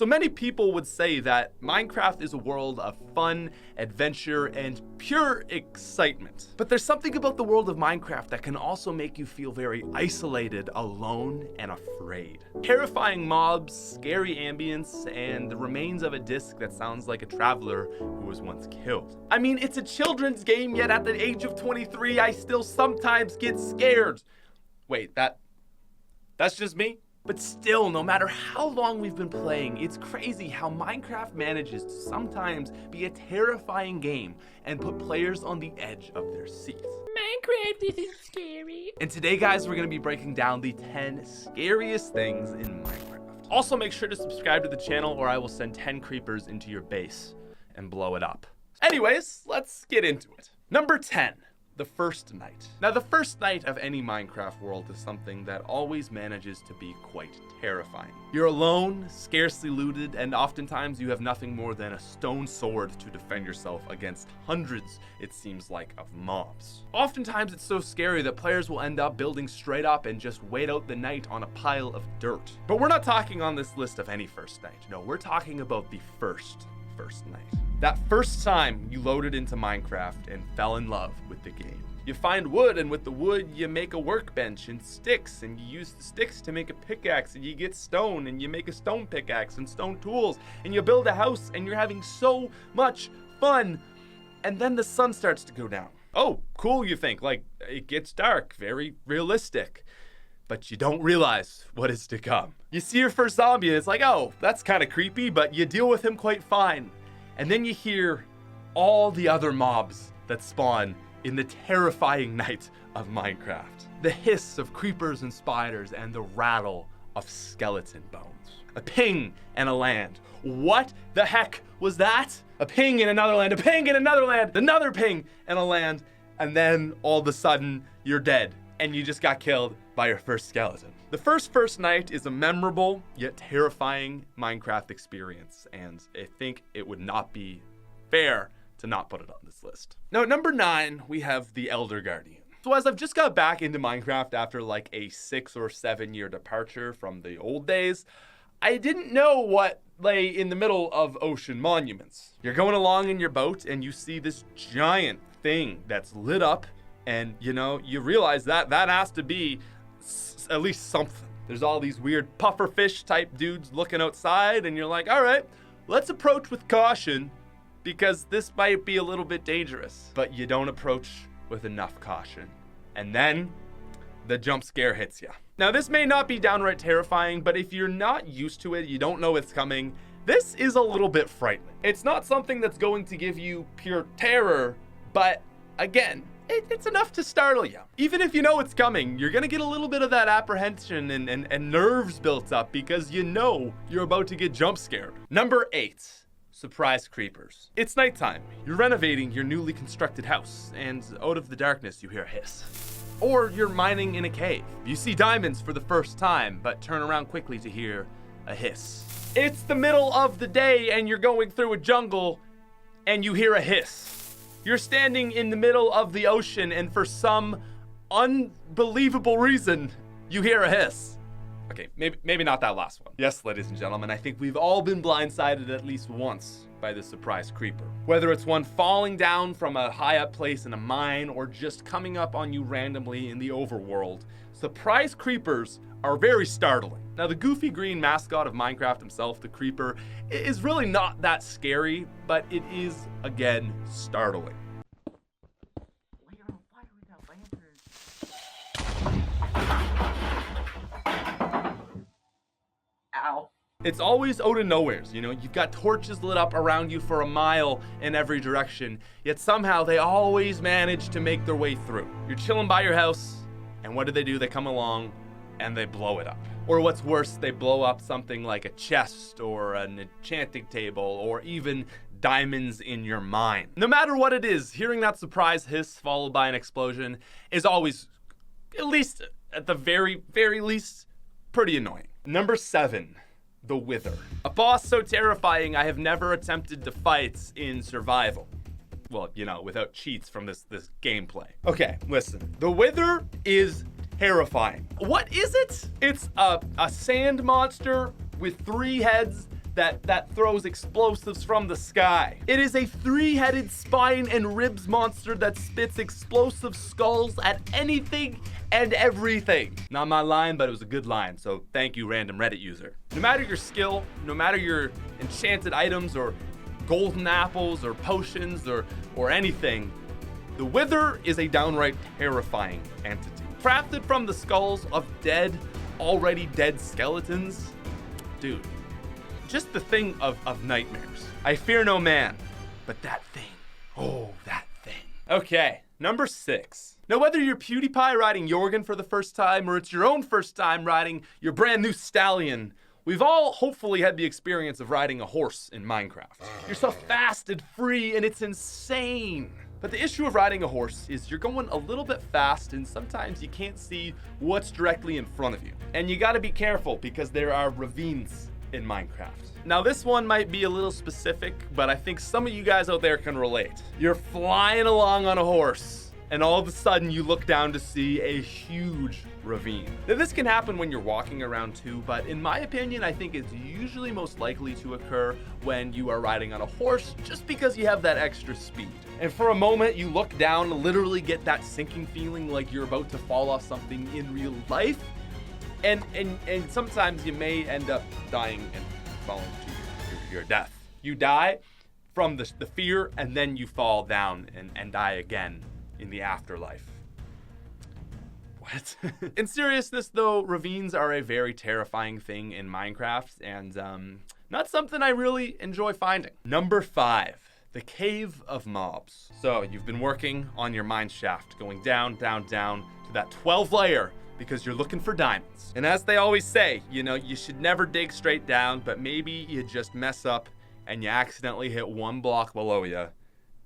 So many people would say that Minecraft is a world of fun, adventure, and pure excitement. But there's something about the world of Minecraft that can also make you feel very isolated, alone, and afraid. Terrifying mobs, scary ambience, and the remains of a disc that sounds like a traveler who was once killed. I mean, it's a children's game, yet at the age of 23, I still sometimes get scared. Wait, that's just me? But still, no matter how long we've been playing, it's crazy how Minecraft manages to sometimes be a terrifying game and put players on the edge of their seats. Minecraft isn't scary. And today, guys, we're gonna be breaking down the 10 scariest things in Minecraft. Also, make sure to subscribe to the channel or I will send 10 creepers into your base and blow it up. Anyways, let's get into it. Number 10. The first night. Now, the first night of any Minecraft world is something that always manages to be quite terrifying. You're alone, scarcely looted, and oftentimes you have nothing more than a stone sword to defend yourself against hundreds, it seems like, of mobs. Oftentimes it's so scary that players will end up building straight up and just wait out the night on a pile of dirt. But we're not talking on this list of any first night. No, we're talking about the first night. That first time you loaded into Minecraft and fell in love with the game. You find wood, and with the wood you make a workbench and sticks, and you use the sticks to make a pickaxe, and you get stone and you make a stone pickaxe and stone tools, and you build a house, and you're having so much fun. And then the sun starts to go down. Oh, cool, you think, like it gets dark, very realistic. But you don't realize what is to come. You see your first zombie and it's like, oh, that's kind of creepy, but you deal with him quite fine. And then you hear all the other mobs that spawn in the terrifying night of Minecraft. The hiss of creepers and spiders and the rattle of skeleton bones. A ping and a land. What the heck was that? A ping in another land, a ping in another land, another ping and a land, and then all of a sudden you're dead and you just got killed by your first skeleton. The first night is a memorable yet terrifying Minecraft experience, and I think it would not be fair to not put it on this list. Now, at number 9, we have the Elder Guardian. So as I've just got back into Minecraft after like a 6 or 7 year departure from the old days, I didn't know what lay in the middle of ocean monuments. You're going along in your boat and you see this giant thing that's lit up, and you realize that has to be at least something. There's all these weird pufferfish type dudes looking outside, and you're like, all right, let's approach with caution because this might be a little bit dangerous. But you don't approach with enough caution. And then the jump scare hits you. Now, this may not be downright terrifying, but if you're not used to it, you don't know it's coming, this is a little bit frightening. It's not something that's going to give you pure terror, but again, it's enough to startle you. Even if you know it's coming, you're gonna get a little bit of that apprehension and nerves built up because you know you're about to get jump scared. Number 8, surprise creepers. It's nighttime. You're renovating your newly constructed house, and out of the darkness you hear a hiss. Or you're mining in a cave. You see diamonds for the first time, but turn around quickly to hear a hiss. It's the middle of the day and you're going through a jungle and you hear a hiss. You're standing in the middle of the ocean and for some unbelievable reason, you hear a hiss. Okay, maybe not that last one. Yes, ladies and gentlemen, I think we've all been blindsided at least once by the surprise creeper. Whether it's one falling down from a high up place in a mine or just coming up on you randomly in the overworld, surprise creepers are very startling. Now, the goofy green mascot of Minecraft himself, the creeper, is really not that scary, but it is, again, startling. Ow. It's always out of nowheres, you've got torches lit up around you for a mile in every direction, yet somehow they always manage to make their way through. You're chilling by your house, and what do? They come along and they blow it up. Or what's worse, they blow up something like a chest or an enchanting table or even diamonds in your mine. No matter what it is, hearing that surprise hiss followed by an explosion is always, at least at the very, very least, pretty annoying. Number 7, the Wither. A boss so terrifying I have never attempted to fight in survival. Well, without cheats from this gameplay. Okay, listen. The Wither is terrifying. What is it? It's a sand monster with 3 heads that throws explosives from the sky. It is a 3-headed spine and ribs monster that spits explosive skulls at anything and everything. Not my line, but it was a good line, so thank you, random Reddit user. No matter your skill, no matter your enchanted items or golden apples or potions or anything, the Wither is a downright terrifying entity. Crafted from the skulls of already dead skeletons, dude, just the thing of nightmares. I fear no man, but that thing, oh, that thing. Okay, number 6. Now, whether you're PewDiePie riding Jorgen for the first time or it's your own first time riding your brand new stallion, we've all hopefully had the experience of riding a horse in Minecraft. You're so fast and free and it's insane. But the issue of riding a horse is you're going a little bit fast and sometimes you can't see what's directly in front of you. And you gotta be careful because there are ravines in Minecraft. Now this one might be a little specific, but I think some of you guys out there can relate. You're flying along on a horse and all of a sudden you look down to see a huge ravine. Now this can happen when you're walking around too, but in my opinion, I think it's usually most likely to occur when you are riding on a horse just because you have that extra speed. And for a moment you look down and literally get that sinking feeling like you're about to fall off something in real life. And sometimes you may end up dying and falling to your death. You die from the fear and then you fall down and die again in the afterlife. What? In seriousness though, ravines are a very terrifying thing in Minecraft and not something I really enjoy finding. Number 5, the cave of mobs. So you've been working on your mine shaft, going down, down, down to that 12th layer because you're looking for diamonds. And as they always say, you know, you should never dig straight down, but maybe you just mess up and you accidentally hit one block below you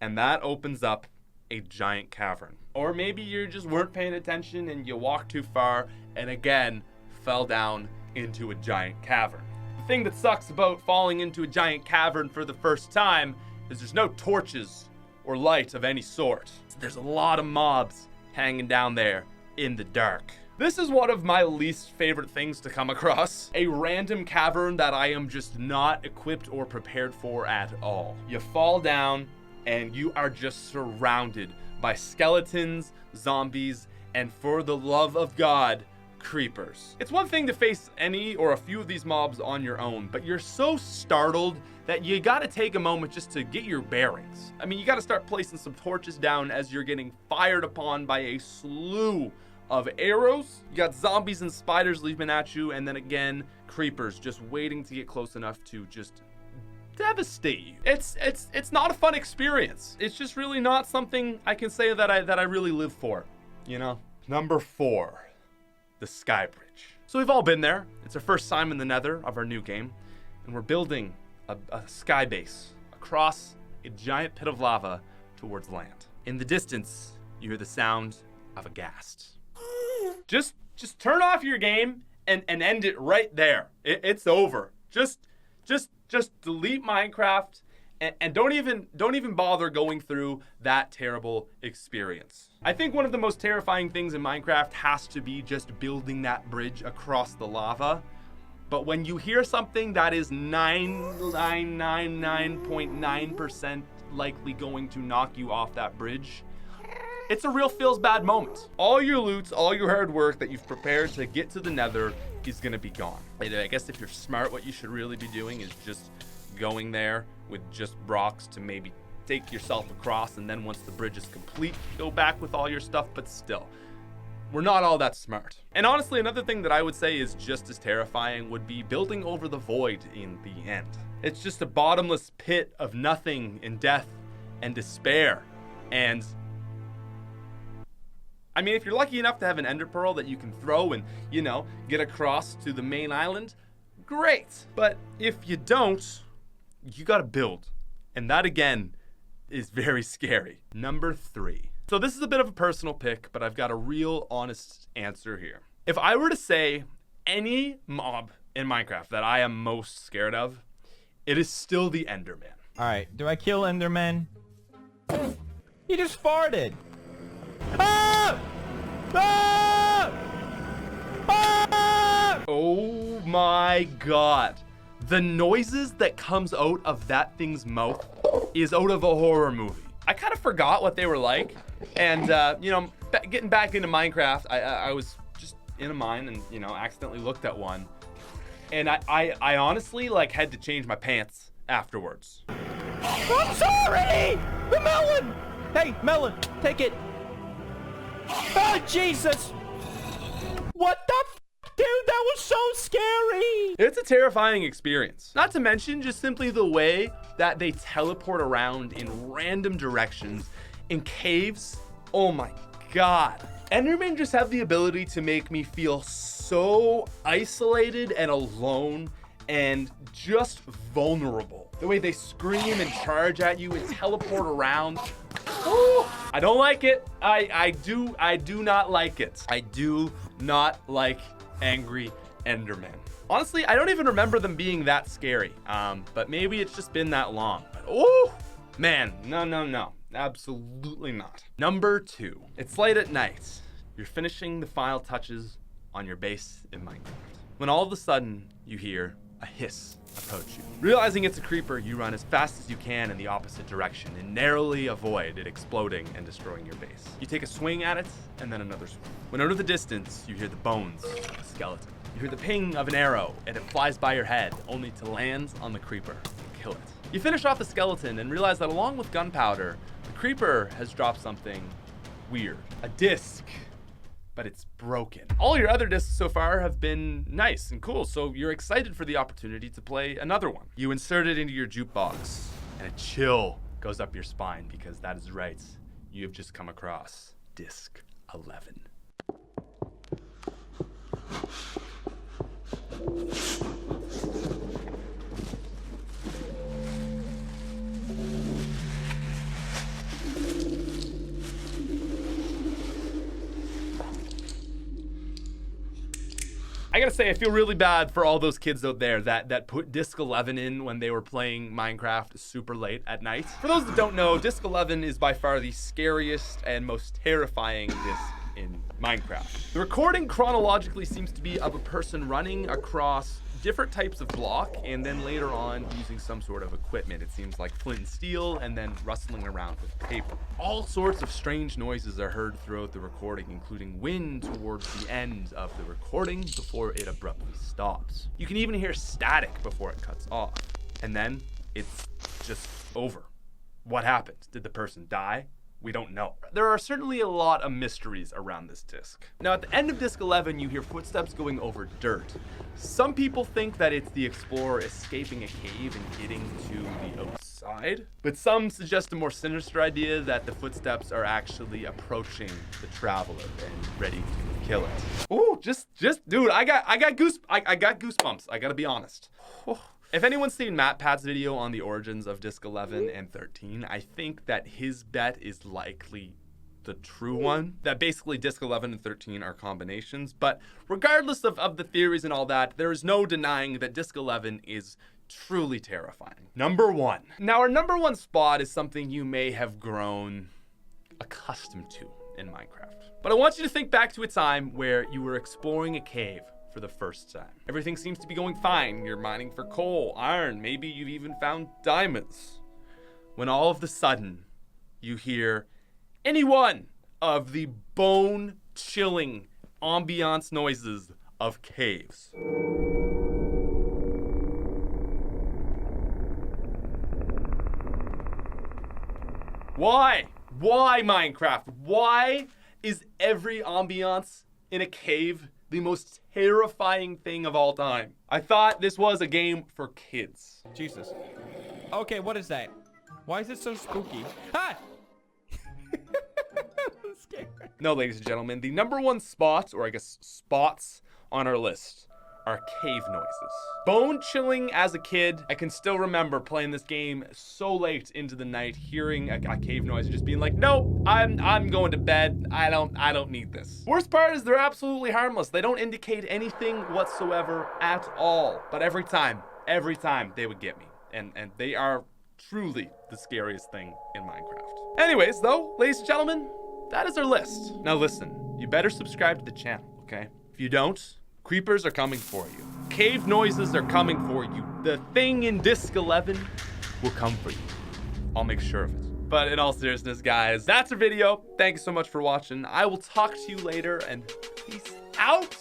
and that opens up a giant cavern. Or maybe you just weren't paying attention and you walked too far and again fell down into a giant cavern. The thing that sucks about falling into a giant cavern for the first time is there's no torches or light of any sort. There's a lot of mobs hanging down there in the dark. This is one of my least favorite things to come across. A random cavern that I am just not equipped or prepared for at all. You fall down and you are just surrounded by skeletons, zombies, and for the love of God, creepers. It's one thing to face any or a few of these mobs on your own, but you're so startled that you gotta take a moment just to get your bearings. I mean, you gotta start placing some torches down as you're getting fired upon by a slew of arrows. You got zombies and spiders leaping at you, and then again, creepers just waiting to get close enough to just devastate you. It's not a fun experience. It's just really not something I can say that I really live for, you know? Number 4, the sky bridge. So we've all been there. It's our first time in the nether of our new game, and we're building a sky base across a giant pit of lava towards land. In the distance, you hear the sound of a ghast. Just turn off your game and end it right there. It's over. Just delete Minecraft and don't even bother going through that terrible experience. I think one of the most terrifying things in Minecraft has to be just building that bridge across the lava. But when you hear something that is 9999.9% likely going to knock you off that bridge, it's a real feels bad moment. All your loot, all your hard work that you've prepared to get to the nether is gonna be gone. And I guess if you're smart, what you should really be doing is just going there with just blocks to maybe take yourself across, and then once the bridge is complete, go back with all your stuff, but still, we're not all that smart. And honestly, another thing that I would say is just as terrifying would be building over the void in the end. It's just a bottomless pit of nothing and death and despair. And I mean, if you're lucky enough to have an ender pearl that you can throw and, you know, get across to the main island, great. But if you don't, you gotta build. And that again is very scary. Number 3. So this is a bit of a personal pick, but I've got a real honest answer here. If I were to say any mob in Minecraft that I am most scared of, it is still the Enderman. All right, do I kill Enderman? He just farted. Ah! Ah! Ah! Oh my God. The noises that comes out of that thing's mouth is out of a horror movie. I kind of forgot what they were like. And, you know, getting back into Minecraft, I was just in a mine and, you know, accidentally looked at one. And I honestly, like, had to change my pants afterwards. I'm sorry! The melon! Hey, melon, take it. Oh, Jesus! What the f? Dude, that was so scary! It's a terrifying experience. Not to mention just simply the way that they teleport around in random directions in caves. Oh my God. Endermen just have the ability to make me feel so isolated and alone and just vulnerable. The way they scream and charge at you and teleport around. Ooh, I don't like it. I do not like it. I do not like angry Enderman. Honestly, I don't even remember them being that scary. But maybe it's just been that long. But oh, man, no. Absolutely not. Number 2, it's late at night. You're finishing the final touches on your base in Minecraft, when all of a sudden you hear a hiss approach you. Realizing it's a creeper, you run as fast as you can in the opposite direction and narrowly avoid it exploding and destroying your base. You take a swing at it and then another swing. When out of the distance, you hear the bones of a skeleton. You hear the ping of an arrow and it flies by your head, only to land on the creeper and kill it. You finish off the skeleton and realize that along with gunpowder, the creeper has dropped something weird. A disc, but it's broken. All your other discs so far have been nice and cool, so you're excited for the opportunity to play another one. You insert it into your jukebox, and a chill goes up your spine because that is right. You have just come across disc 11. I gotta say, I feel really bad for all those kids out there that put disc 11 in when they were playing Minecraft super late at night. For those that don't know, disc 11 is by far the scariest and most terrifying disc in Minecraft. The recording chronologically seems to be of a person running across different types of block and then later on using some sort of equipment. It seems like flint and steel and then rustling around with paper. All sorts of strange noises are heard throughout the recording, including wind towards the end of the recording before it abruptly stops. You can even hear static before it cuts off. And then it's just over. What happened? Did the person die? We don't know. There are certainly a lot of mysteries around this disc. Now at the end of disc 11, you hear footsteps going over dirt. Some people think that it's the explorer escaping a cave and getting to the outside, but some suggest a more sinister idea that the footsteps are actually approaching the traveler and ready to kill it. Ooh, just dude, I got goosebumps. I gotta be honest. If anyone's seen MatPat's video on the origins of disc 11 and 13, I think that his bet is likely the true one. That basically disc 11 and 13 are combinations. But regardless of the theories and all that, there is no denying that disc 11 is truly terrifying. Number 1. Now our number 1 spot is something you may have grown accustomed to in Minecraft. But I want you to think back to a time where you were exploring a cave for the first time. Everything seems to be going fine. You're mining for coal, iron, maybe you've even found diamonds. When all of a sudden, you hear any one of the bone-chilling ambiance noises of caves. Why? Why, Minecraft? Why is every ambiance in a cave the most terrifying thing of all time? I thought this was a game for kids. Jesus. Okay, what is that? Why is it so spooky? Ah! I'm scared. No, ladies and gentlemen, the number 1 spot, or I guess spots on our list, are cave noises. Bone chilling as a kid. I can still remember playing this game so late into the night, hearing a cave noise and just being like, nope, I'm going to bed. I don't need this. Worst part is they're absolutely harmless. They don't indicate anything whatsoever at all. But every time they would get me. And they are truly the scariest thing in Minecraft. Anyways, though, ladies and gentlemen, that is our list. Now listen, you better subscribe to the channel, okay? If you don't, creepers are coming for you. cave noises are coming for you. The thing in Disc 11 will come for you. I'll make sure of it. But in all seriousness, guys, that's a video. Thanks so much for watching. I will talk to you later, and peace out,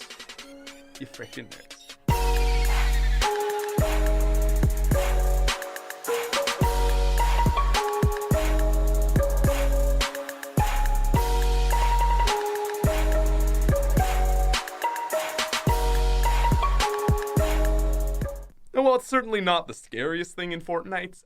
you freaking nerds. Well, it's certainly not the scariest thing in Fortnite.